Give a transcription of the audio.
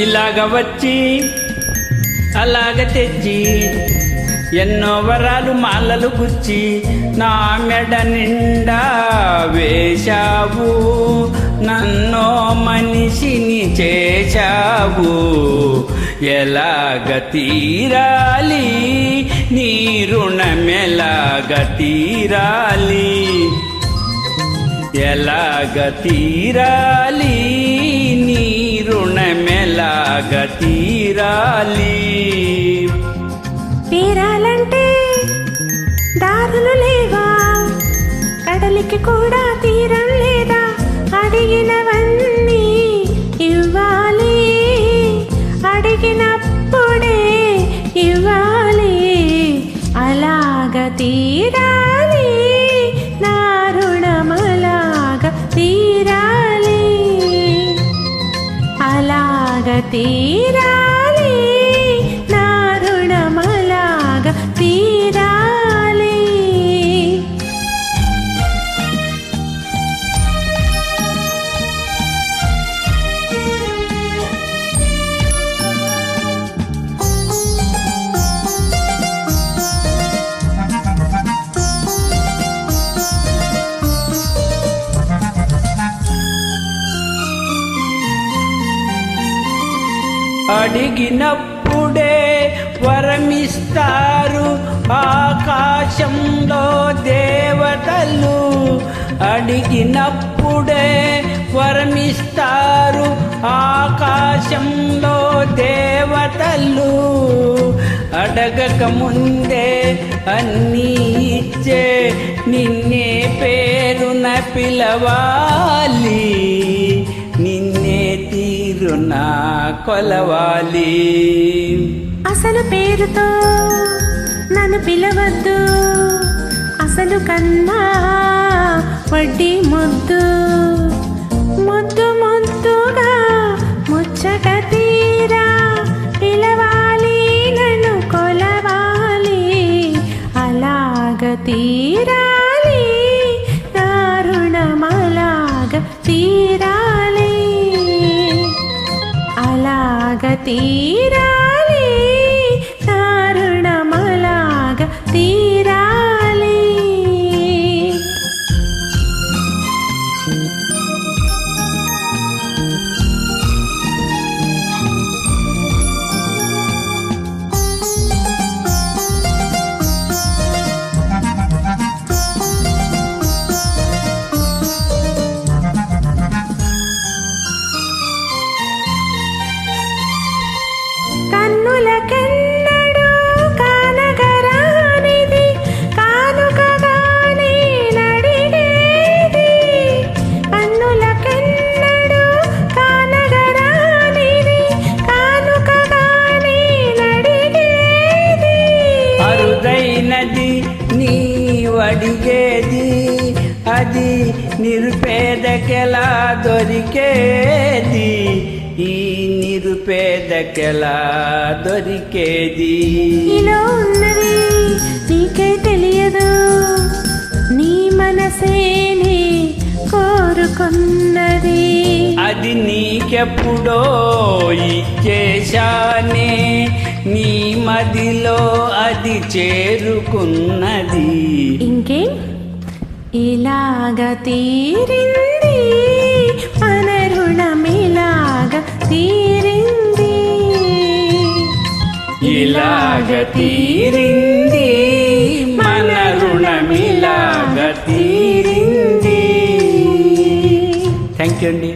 ఇలాగ వచ్చి అలాగ తెచ్చి ఎన్నో వరాలు మాలలు గుచ్చి నా మెడ నిండా వేశావు, నన్నో మనిషిని చేశావు. ఎలాగ తీరాలి నీ రుణమెలాగ తీరాలి, ఎలాగ తీరాలి నీ రుణమెలాగ తీరాలి. తీరాలంటే దారులు లేవా, కడలికి కూడా తీరం లేదా, అడిగినవన్నీ ఇవ్వాలి, అడిగినప్పుడే ఇవ్వాలి. అలాగ తీరాలి నా రుణమలాగ తీరాలి, అలాగ తీరాలి నా రుణమలాగ తీరాలి. అడిగినప్పుడే వరమిస్తారు ఆకాశంలో దేవతలు, అడిగినప్పుడే వరమిస్తారు ఆకాశంలో దేవతలు. అడగక ముందే అన్నీ ఇచ్చే నిన్నే పేరున పిలవాలి, నిన్నే తీరున కొలవాలి. అసలు పేరుతో నన్ను పిలవద్దు, అసలు కన్నా వడ్డీ ముద్దు, ముద్దు ముద్దుగా ముచ్చట తీరా పిలవాలి, నన్ను కొలవాలి. అలాగ తీరాలి నా రుణమలాగ తీరాలి, అలాగ తీరాలి నా రుణమలాగ తీరాలి. కన్నులకెన్నడూ కానగరానిది కానుకగానే నడిగేది, కన్నులకెన్నడూ కానగరానిది కానుకగానే నడిగేది. అరుదైనది నీ అడిగేది, అది నిరుపేదకెలా దొరికేది, ఈ నిరుపేదకెలా దొరికేది. ఇలా ఉన్నది నీకే తెలియదు, నీ మనసేనే కోరుకున్నది, అది నీకెప్పుడో ఇచ్చేశానే, నీ మదిలో అది చేరుకున్నది. ఇంకేం ఇలాగ తీరింది మన రుణమిలాగ తీరింది, ఇలాగ తీరింది మన రుణమిలాగ తీరింది. థ్యాంక్ యూ అండి.